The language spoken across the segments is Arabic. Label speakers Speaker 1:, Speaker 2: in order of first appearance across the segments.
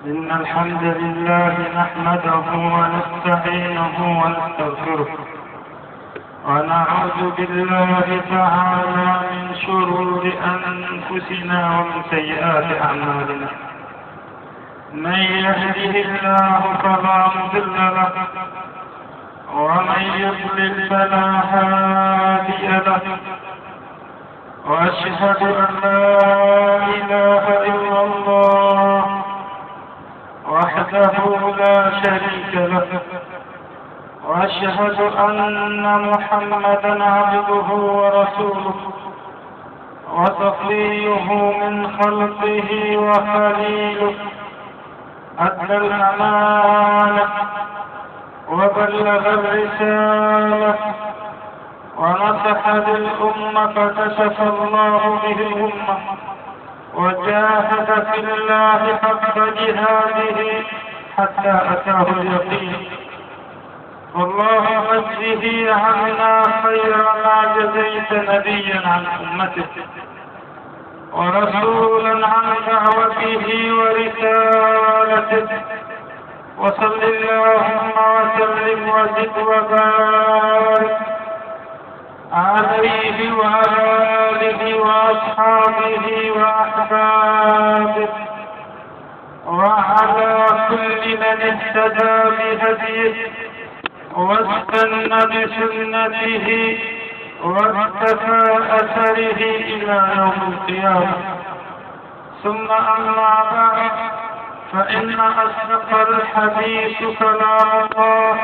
Speaker 1: إن الحمد لله نحمده ونستعينه ونستغفره ونعوذ بالله تعالى من شرور أنفسنا ومن سيئات أعمالنا. من يهده الله فلا مضل له ومن يضلل فلا هادي له، وأشهد أن لا إله إلا الله وحده لا شريك له، وأشهد أن محمدا عبده ورسوله وصفيه من خلقه وخليله، أدى الأمانة وبلغ الرسالة ونصح للأمة فكشف الله به الأمة وجاهد في الله حق جهاده حتى أتاه اليقين. والله اجزه عنا خير ما جزيت نبيا عن أمته ورسولا عن دعوته ورسالته، وصل اللهم وسلم وزد وبارك عليه وعلى آله وأصحابه وأحبابه وعلى كل من اهتدى بهديه واستنى بسنته واقتفى أثره إلى يوم القيامة. ثم أما بعد، فإن أصدق الحديث كلام الله،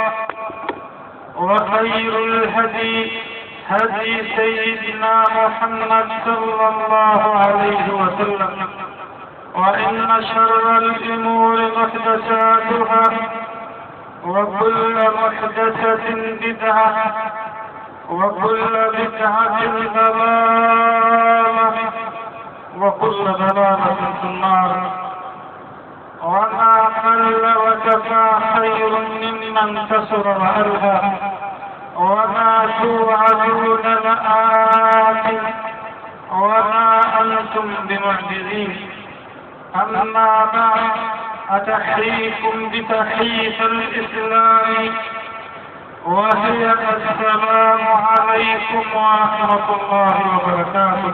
Speaker 1: وخير الهدي هدي سيدنا محمد صلى الله عليه وسلم، وإن شر الأمور محدثاتها وكل محدثة بدعة وكل بدعة ضلالة وكل ضلالة في النار. وما قل وكفى خير ممن كثر وألهى، وما توعدون لآت وما أنتم بمعجزين. أما بعد، أتحييكم بتحية الإسلام وهي السلام عليكم ورحمة الله وبركاته.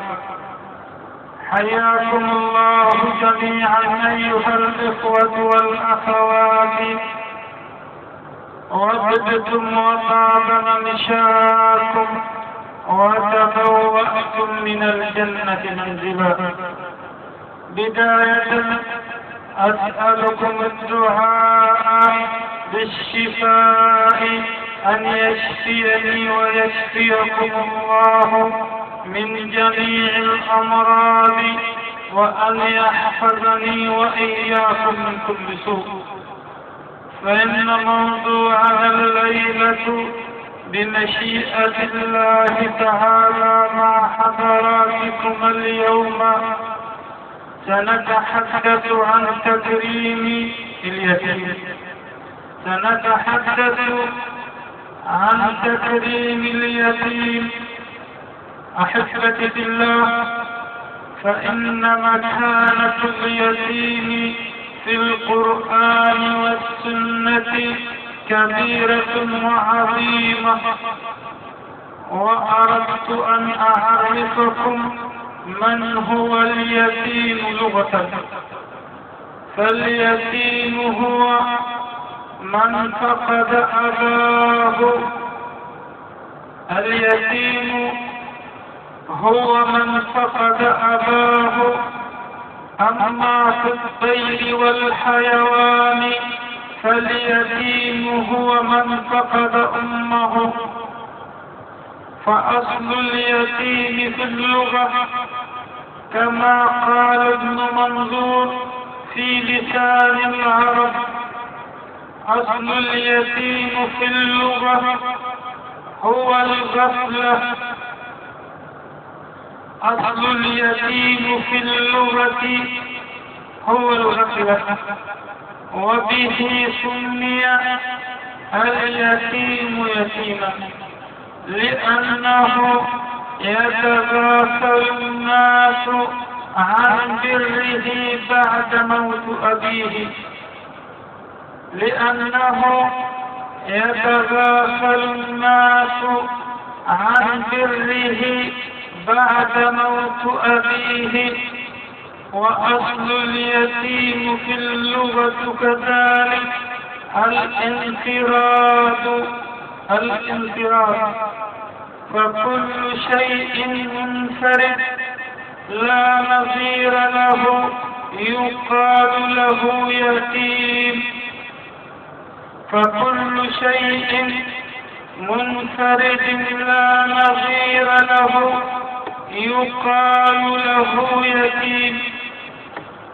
Speaker 1: حياكم الله جميعا أيها الإخوة والأخوات، وجدتم وطاب ممشاكم وتبوأتم من الجنة منزلا. بداية أسألكم الدعاء بالشفاء، أن يشفيني ويشفيكم الله من جميع الأمراض، وأن يحفظني وإياكم من كل سوء. فإن موضوعنا الليلة بمشيئة الله تعالى مع حضراتكم اليوم سنتحدث عن تكريم اليتيم. سنتحدث عن تكريم اليتيم. أحبتي في الله، فإن مكانة اليتيم في القرآن والسنة كبيرة وعظيمة، وأردت أن أعرفكم من هو اليتيم لغة. فاليتيم هو من فقد أباه. اليتيم هو من فقد أباه. أما في الطير والحيوان فاليتيم هو من فقد أمه. فأصل اليتيم في اللغة كما قال ابن منظور في لسان العرب: أصل اليتيم في اللغة هو الغفلة. أصل اليتيم في اللغة هو الغفلة، وبه سمي اليتيم يتيما لأنه يتغافل الناس عن بره بعد موت أبيه لأنه يتغافل الناس عن بره بعد موت أبيه. وأصل اليتيم في اللغة كذلك الانفراد، فكل شيء منفرد لا نظير له يقال له يتيم. فكل شيء منفرد لا نظير له يقال له يتيم.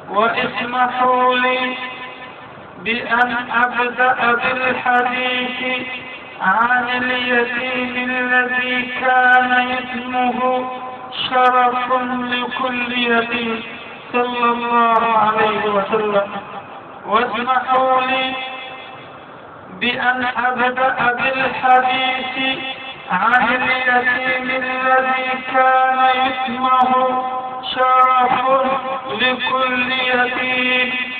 Speaker 1: واسمحوا لي بأن أبدأ بالحديث عن اليتيم الذي كان يتمه شرف لكل يتيم صلى الله عليه وسلم. واسمحوا لي بأن أبدأ بالحديث عن اليتيم الذي كان يتمه شرف لكل يتيم.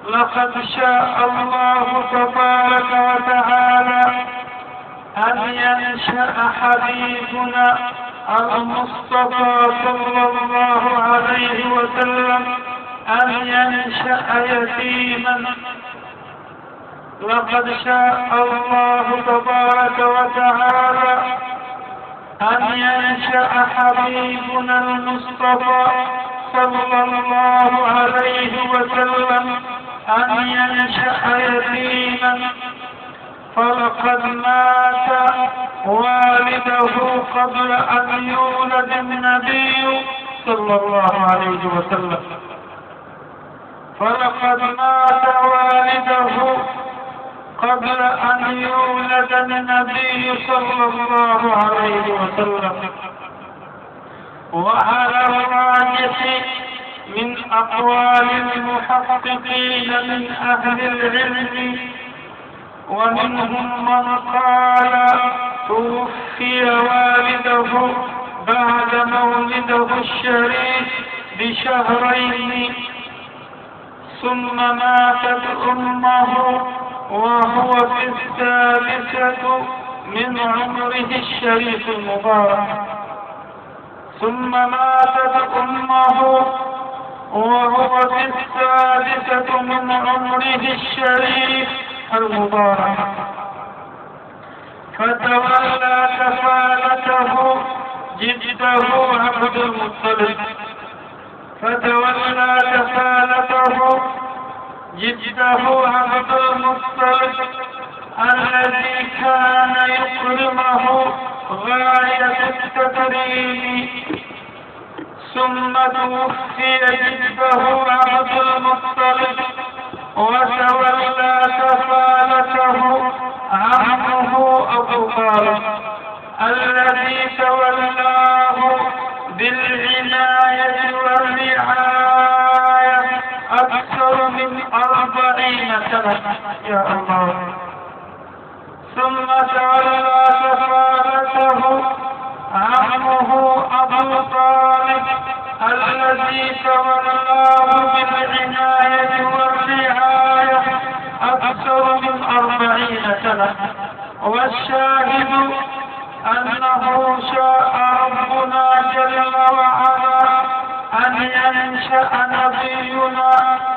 Speaker 1: لقد شاء الله تبارك وتعالى أن ينشأ حبيبنا المصطفى صلى الله عليه وسلم أن ينشأ يتيما. لقد شاء الله تبارك وتعالى أن ينشأ حبيبنا المصطفى صلى الله عليه وسلم أن ينشأ يتيما. فلقد مات والده قبل أن يولد النبي صلى الله عليه وسلم. فلقد مات والده قبل أن يولد النبي صلى الله عليه وسلم. وعلى الراجح من أقوال المحققين من أهل العلم، ومنهم من قال توفي والده بعد مولده الشريف بشهرين، ثم ماتت أمه وهو في الثالثة من عمره الشريف المبارك. ثم ماتت أمه وهو في الثالثة من عمره الشريف المبارك، فتولى كفالته جده عبد المطلب. فتولى كفالته جده عبد المطلب الذي كان يكرمه غاية التكريم. ثم توفي جده عبد المطلب وتولى كفالته عمه أبو طالب الذي تولاه بالعناية والرعاية أكثر من 40 سنة. يا الله. ثم تولى كفالته عمه أبو طالب الذي تولاه بالعناية والرعاية أكثر من 40 سنة. والشاهد أنه شاء ربنا جل وعلا أن ينشأ نبينا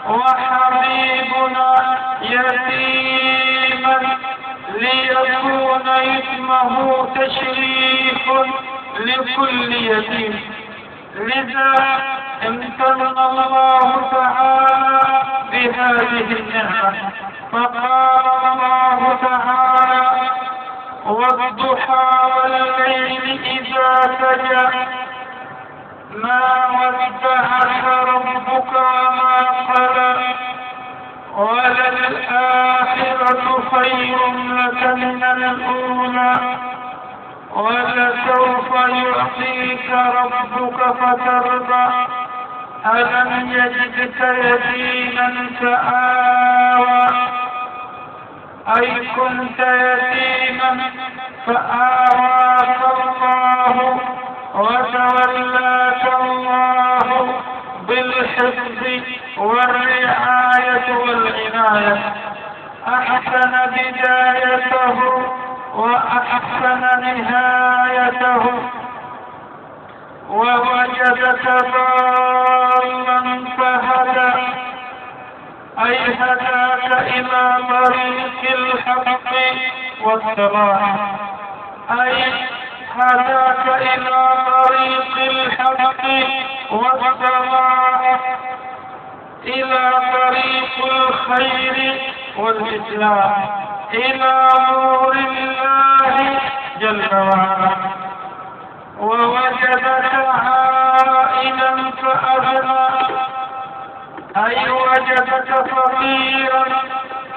Speaker 1: وحبيبنا يتيما ليكون يتمه تشريف لكل يتيم. لذا امتن الله تعالى بهذه النعمة، فقال الله تعالى: والضحى والليل إذا سجى ما ودعك ربك وما قلى وللآخرة خير لك من الأولى ولسوف يعطيك ربك فترضى ألم يجدك يتيما فآوى أي كنت يتيما فآواك الله وتولاك الله بالحفظ والرعاية والعناية. أحسن بدايته وأحسن نهايته، ووجدك ضالا فهدى، أي هداك إلى طريق الحق والصلاح، أي هداك إلى طريق الحق والصلاح، إلى طريق الخير والإسلام، إلى نور الله جل وعلا. ووجدك عائلا فأغنى، أي وجدك فقيرا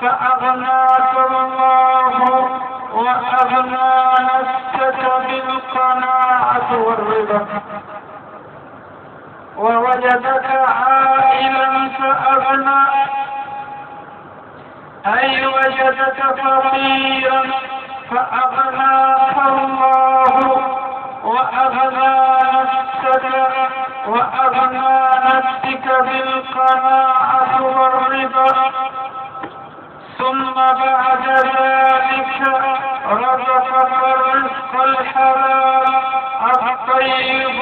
Speaker 1: فأغناك الله وأغنى نفسك بالقناعة والرضا. ووجدك عائلا فأغنى، أي وجدك فقيرا فأغناك الله وأغنى نفسك وأغنى نفسك بالقناعة والرضا. ثم بعد ذلك رزقك الرزق الحلال الطيب،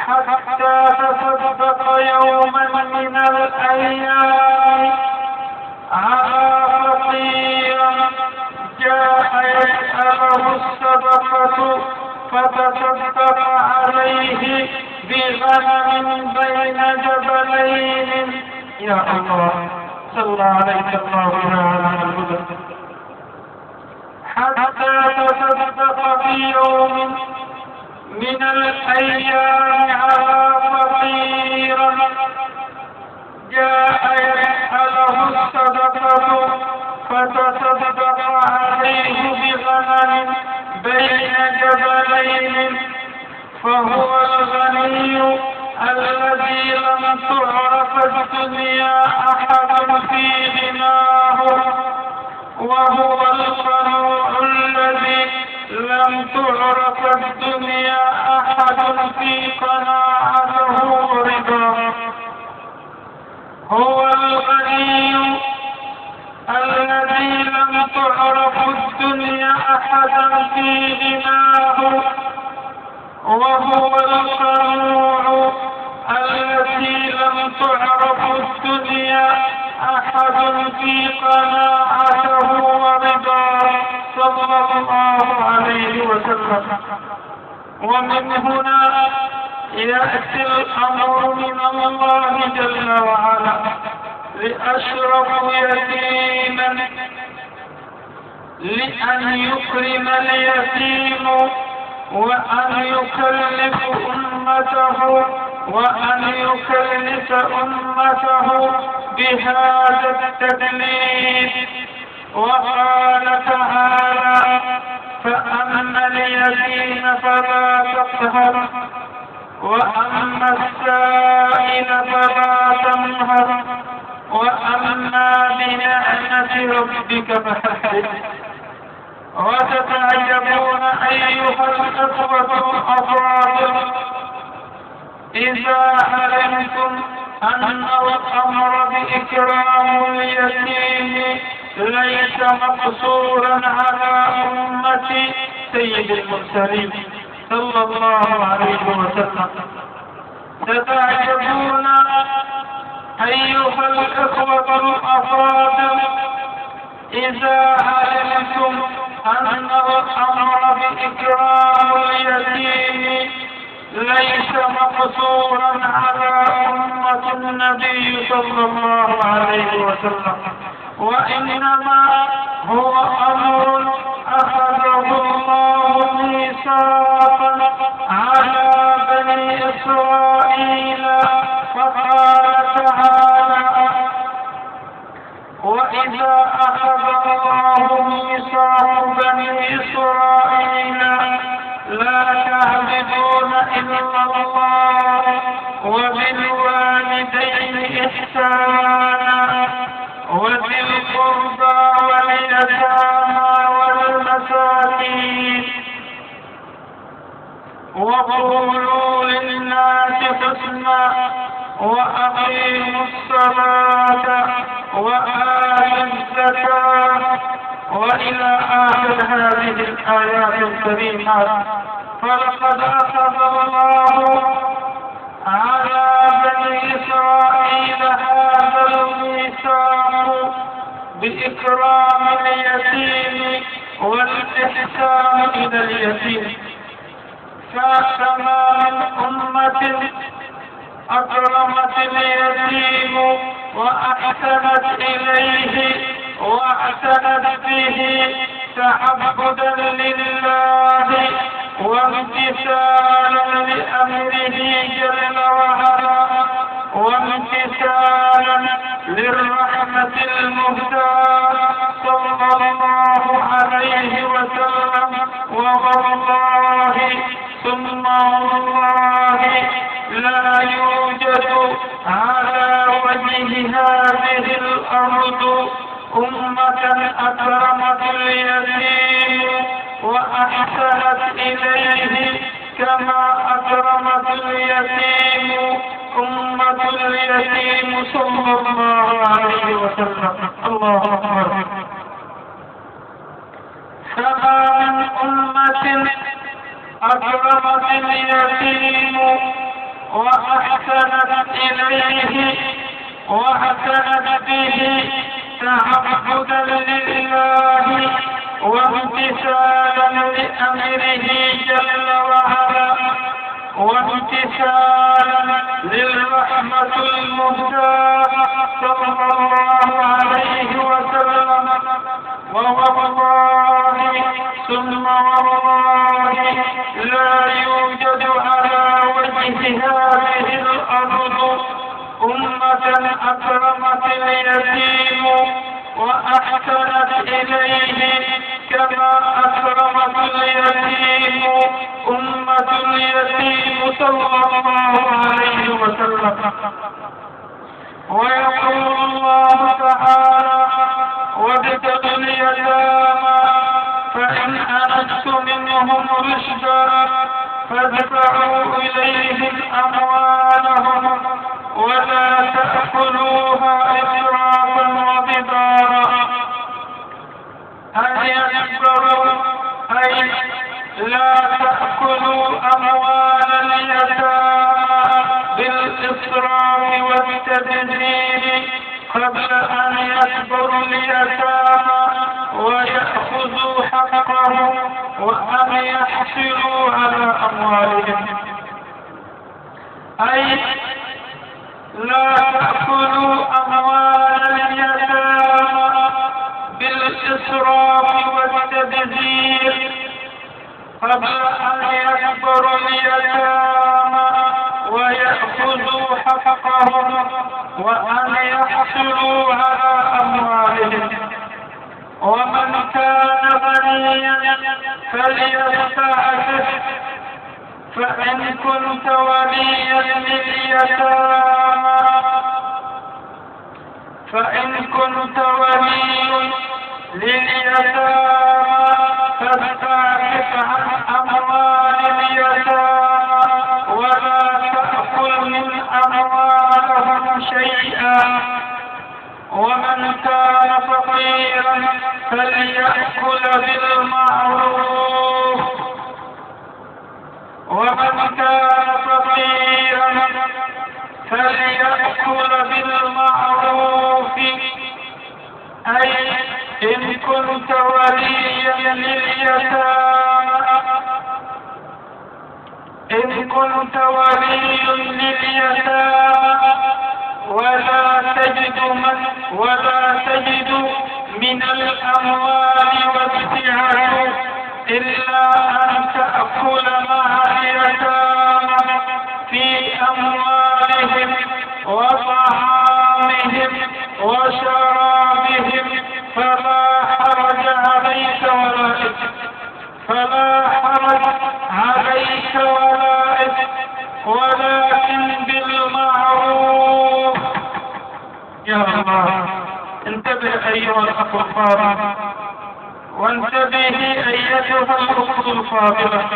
Speaker 1: حتى تصدق يوما من الأيام على فقير جاء يسأله الصدقة فتصدق عليه بغنم بين جبلين. يا الله، صلى عليك الله يا على الهدى. حتى تصدق في يوم من الأيام على فقير جاء يسأله الصدقة فتصدق عليه بغنم بين جبلين، فهو الغني الذي لم تعرف الدنيا أحد في غناه، وهو القنوع الذي لم تعرف الدنيا أحد في قناعته ورضاه. هو الغني الذي لم تعرف الدنيا أحدا في غناه، وهو القنوع الذي لم تعرف الدنيا أحد في قناعته ورضاه، صلى الله عليه وسلم. ومن هنا يأتي الأمر من الله جل وعلا لأشرف يتيما لأن يكرم اليتيم، وأن يكلف أمته بهذا التكليف. وقال تعالى: فأما اليتيم فلا تقهر، وأما السائل فلا تنهر، وأما بنعمة ربك فحدث. وتتعجبون أيها الأخوة الأفاضل إذا علمتم أن الأمر بإكرام اليتيم ليس مقصورا على أمة سيد المرسلين صلى الله عليه وسلم. تتعجبون أيها الأخوة الأفاضل إذا علمتم أن الأمر بإكرام اليتيم ليس مقصورا على أمة النبي صلى الله عليه وسلم، وإنما هو أمر أخذه الله ميثاقا على بني إسرائيل، فقال تعالى: وإذا أخذ الله ميثاق بني إسرائيل لا تعبدون إلا الله وبالوالدين إحسانا وذي القربى واليتامى والمساكين وقولوا للناس حسنا وأقيموا الصلاة وآتوا الزكاة وإلى آخر هذه الآيات الكريمات. فلقد أخذ الله على بني إسرائيل هذا الميثاق بإكرام اليتيم والإحسان إلى اليتيم. فكما من أمة أكرمت اليتيم وأحسنت إليه واعتنت به تعبدا لله وامتثالا لأمره جل وعلا وامتثالا للرحمة المهداة صلى الله عليه وسلم. ووالله ثم والله لا يوجد على وجه هذه الأرض أمة أكرمت اليتيم وأحسنت إليه كما أكرمت اليتيم أمة اليتيم صلى الله عليه وسلم. الله أكبر. فما من أمة أكرمت اليتيم وأحسنت إليه واعتنت به تعبدا لله وامتثالا لأمره جل وعلا وامتثالا للرحمة المهداة صلى الله عليه وسلم. ووالله ثم والله لا يوجد على وجه هذه الأرض أمة أكرمت اليتيم وأحسنت إليه كما أكرمت اليتيم أمة اليتيم صلى الله عليه وسلم. ويقول الله تعالى: وابتغوا اليتامى فإن آنستم منهم رشدا فادفعوا إليهم أموالهم ولا تأكلوها إسرافا وبدارا. أن يكبروا أي لا تأكلوا أموال اليتامى بالإسراف والتبذير قبل أن يكبروا اليتامى ويأخذوا حقهم وأن يحصلوا على أموالهم. أي لا تأكلوا أموال اليتامى بالإسراف والتبذير قبل أن يكبروا اليتامى ويأخذوا حقهم وأن يحصلوا على أموالهم. ومن كان غنيا فليستعفف فإن كنت وليا لليتامى فاستعفف عن أموال اليتامى ولا تأكل من أموالهم شيئا. ومن كان فقيرا فليأكل بالمعروف أي إن كنت وليا لليتامى ولا تجد من الأموال والسعة إلا أن تأكل مع اليتامى في أموالهم وطعامهم وشرابهم فلا حرج عليك ولا إثم ولكن بالمعروف. يا الله، انتبه أيها الأخ الفاضل، وانتبهي أيتها الأخت الفاضلة.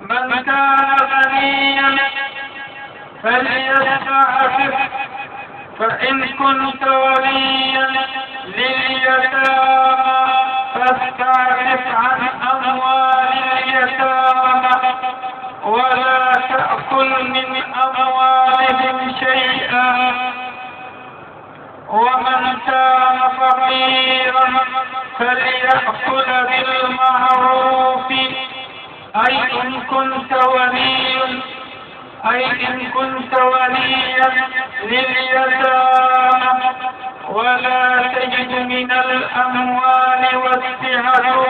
Speaker 1: من كان غنيا فليستعفف فإن كنت وليا لليتامى فاستعفف عن أموال اليتامى ولا تأكل من أموالهم شيئا. ومن كان فقيرا فليأكل بالمعروف. أي إن كنت وليا لليتامى ولا تجد من الأموال والسعة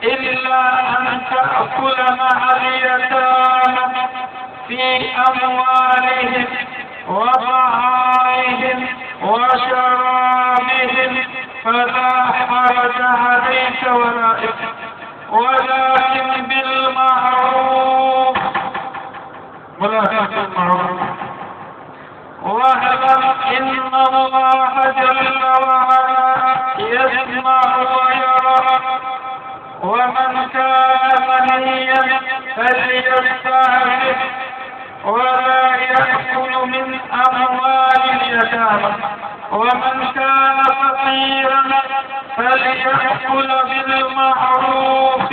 Speaker 1: إلا أن تأكل مع اليتامى في أموالهم وطعامهم وشرابهم فلا حرج عليك ولا إثم، ولكن بالمعروف. واعلم إن الله جل وعلا يسمع ويرى. ومن كان غنيا فليستعفف ولا يأكل من أموال اليتامى. ومن كان فقيرا فليأكل بالمعروف.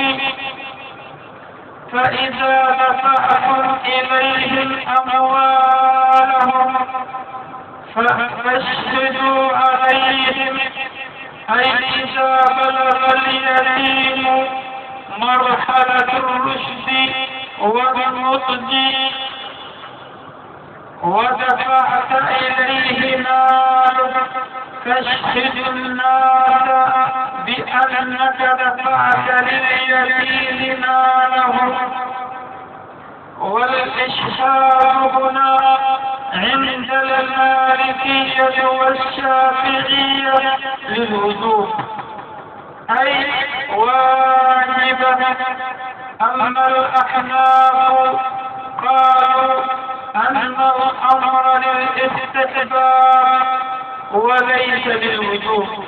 Speaker 1: فإذا دفعتم إليهم أموالهم فاشهدوا عليهم. أي إذا بلغ اليتيم مرحلة الرشد والنضج ودفعت إليه مالك فاشهد الناس بأنك دفعت لليتيم ماله. والإشهاد هنا عند المالكية والشافعية للوجوب أي واجبة. أما الأحناف قالوا أن الأمر للاستحباب وليس للوجوب.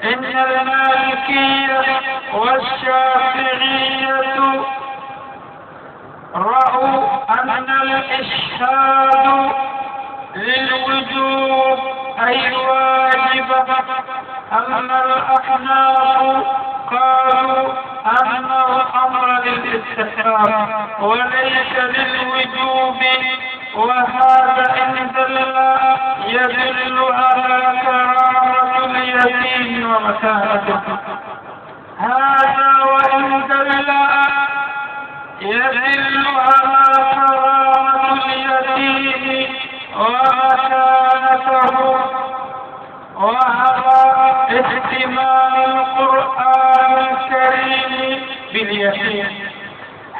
Speaker 1: إن المالكية والشافعية رأوا أن الإشهاد للوجوب أي واجبة. أما الأحناف قالوا أن الأمر للاستحباب وليس للوجوب. وهذا إن دل يدل على كرامة اليتيم ومكانته. هذا وإن دل يدل على كرامة اليتيم ومكانته وعلى اهتمام القرآن الكريم باليتيم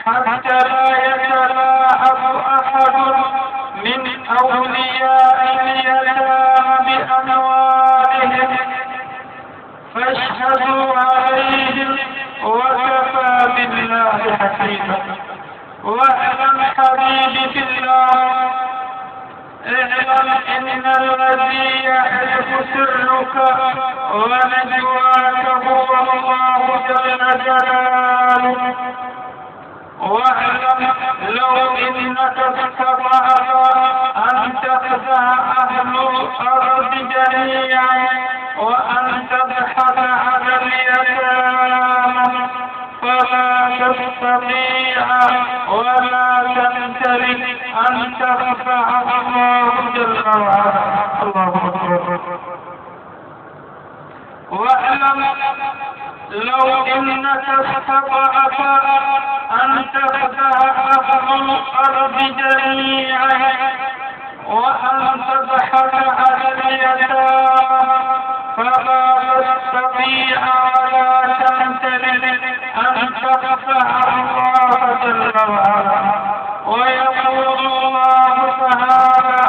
Speaker 1: حتى لا يتلاعب أحد من أولياء اليتامى بأموالهم. فاشهدوا عليهم وكفى بالله حسيبا. واعلم حبيبي في الله، اعلم إن الذي يحلف سرك ونجواك هو الله جل جلاله. واعلم لو إنك استطعت أن تخدع أهل الأرض جميعا وأن تضحك على اليتامى فلا تستطيع ولا تمتلك أن ترفع الله جل وعلا. الله أكبر. واعلم لو إنك استطعت أن تخدع أهل الأرض جميعا وأن تضحك على اليتامى فلا تستطيع ولا تمتلك أن ترفع الله جل وعلا. ويقول الله تعالى: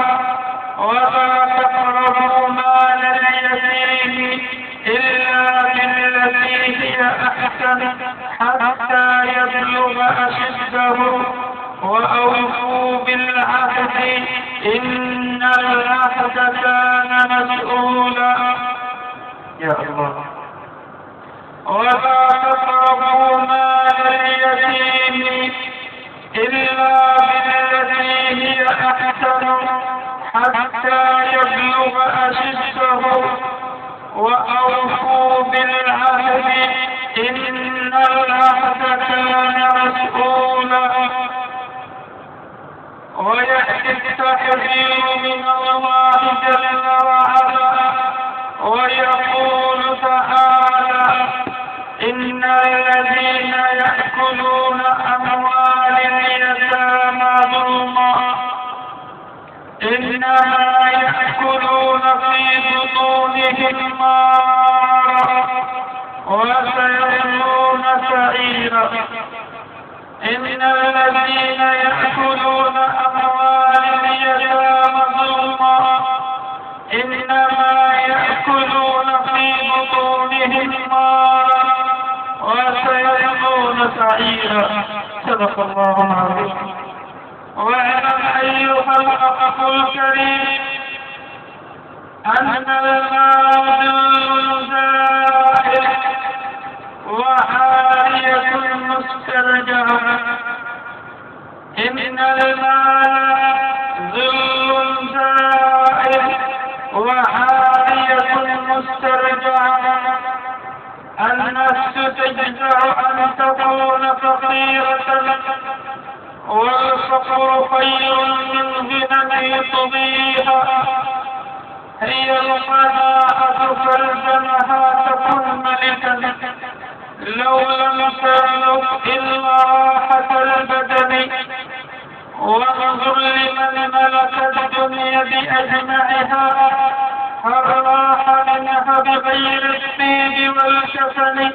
Speaker 1: ولا تقربوا مال اليتيم إلا بالتي هي أحسن حتى يبلغ أشده وأوفوا بالعهد إن العهد كان مسؤولا. يا الله. ولا تقربوا مال اليتيم إلا بالتي هي أحسن حتى يبلغ أشده وأوفوا بالعهد إن العهد كان مسؤولا. ويأتي التحذير من الله جل وعلا ويقول تعالى: إن الذين يأكلون أموال اليتامى ظلما إنما يأكلون في بطونهم نارا وسيصلون سعيرا. إن الذين يأكلون أموال اليتامى ظلما إنما يأكلون في بطونهم نارا وسيصلون سعيرا. صدق الله العظيم. واعلم أيها الأخ الكريم أن المال زائل وعارية مسترجعة. إن المال ظل زائل وعارية مسترجعة. النفس تجزع أن تكون فقيرة والفقر خير من غنى يطغيها. هي القناعة فالزمها تكن ملكا لو لم تملك إلا راحة البدن. وانظر لمن ملك الدنيا بأجمعها هل راح منها بغير الطيب والكفن.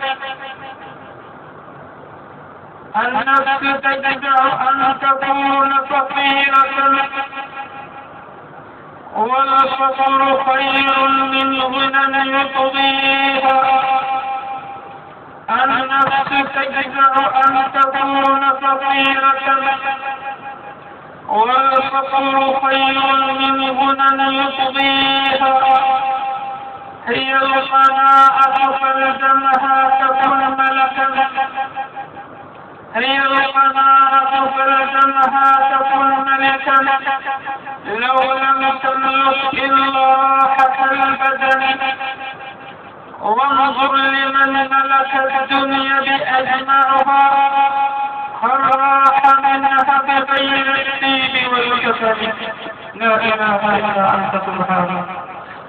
Speaker 1: النفس تجزع أن تكون فقيرة والفقر خير من غنى يطغيها. النفس تجزع أن تكون فقيرة والفقر خير من غنى يطغيها. هي القناعة فالزمها تكن ملكا. هي القناعة فلزمها تكن ملكا لو لم تملك إلا راحة البدن. وانظر لمن ملك الدنيا بأجمعها هل راح منها بغير الطيب والكفن. لا إله إلا أنت سبحانك.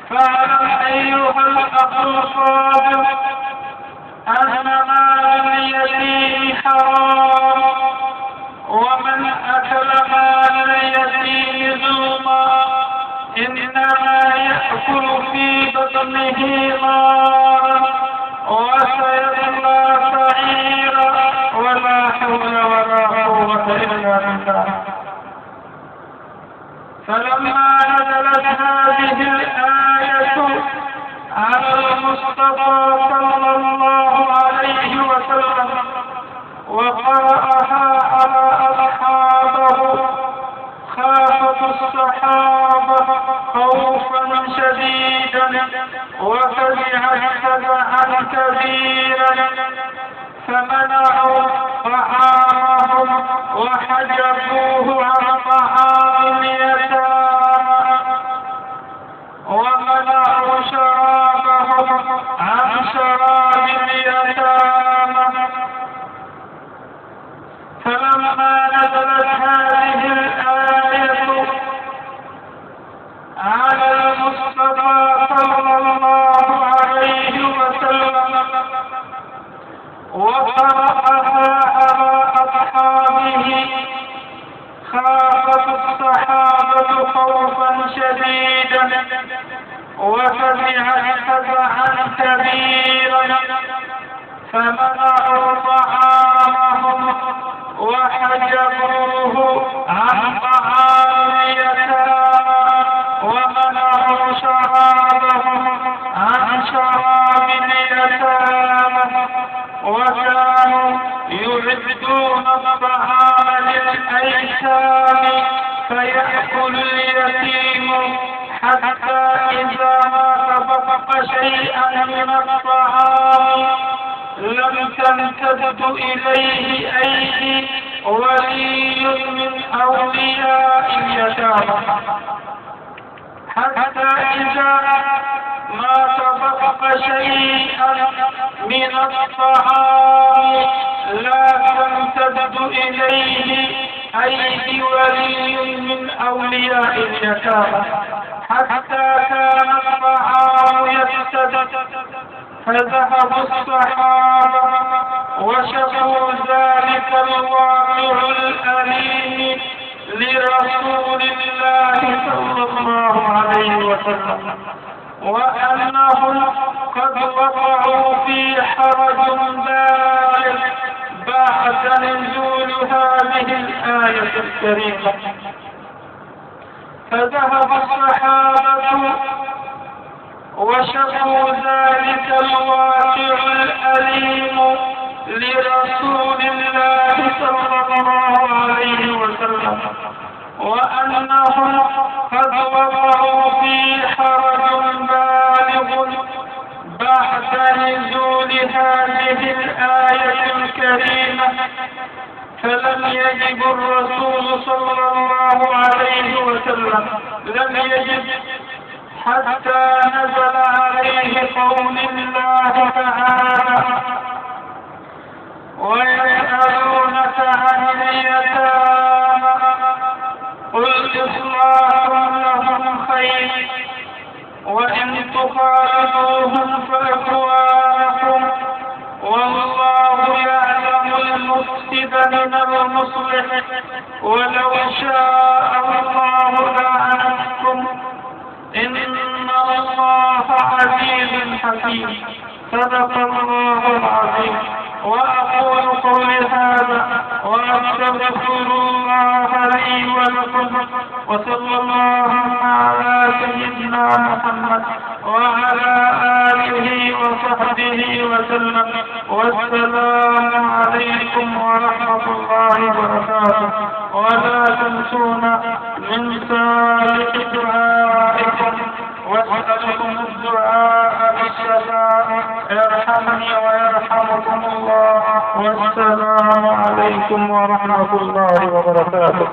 Speaker 1: فاعلم أيها الأخ الصادق أن مال اليتيم حرام. ومن أكل مال اليتيم ظلما إنما يأكل في بطنه نارا وسيصلى سعيرا. ولا حول ولا قوة إلا بالله. فلما نزلت هذه الآية على المصطفى صلى الله عليه وسلم وقرأها على أصحابه خافت الصحابة خوفا شديدا وفزعت فزعا كبيرا فمنعوا طعامهم وحجبوه عن طعام اليتامى ومنعوا شرابهم عن شراب اليتامى. فلما نزلت هذه الآية على المصطفى صلى الله عليه وسلم وقرأها على أصحابه خافت الصحابة خوفا شديدا وفزعت فزعا كبيرا فمنعوا طعامهم وحجبوه عن طعام اليتامى ومنعوا شرابهم عن شراب اليتامى وكانوا يعدون الطعام للأيتام فيأكل اليتيم حتى إذا ما تبقى شيئا من الطعام لم تمتد إليه أيدي ولي من أولياء اليتامى حتى إذا ما تبقى شيئا من الطعام لا تمتد إليه أيدي ولي من أولياء اليتامى حتى كان الطعام يفسد، فذهب الصحابة وشكوا ذلك الواقع الأليم لرسول الله صلى الله عليه وسلم، وأنهم قد وقعوا في حرج بالغ بعد نزول هذه الآية الكريمة. فذهب الصحابة وشكوا ذلك الواقع الأليم لرسول الله صلى الله عليه وسلم، وأنهم قد وقعوا في حرج بالغ بعد نزول هذه الآية الكريمة، فلم يجب الرسول صلى الله عليه وسلم حتى نزل عليه قول الله تعالى: ويسألونك عن اليتامى قل إصلاح لهم خير وإن تخالطوهم فإخوانكم والله يعلم المفسد من المصلح ولو شاء الله لعنتكم إن الله عزيز حكيم. صدق الله العظيم. وأقول قولي هذا وأستغفر الله لي ولكم، وصلى الله على سيدنا محمد وعلى آله وصحبه وسلم، والسلام عليكم ورحمة الله وبركاته. ولا تنسونا من سالك دعائكم، واسألكم الدعاء بالشفاء. يرحمني ويرحمكم الله، والسلام عليكم ورحمة الله وبركاته.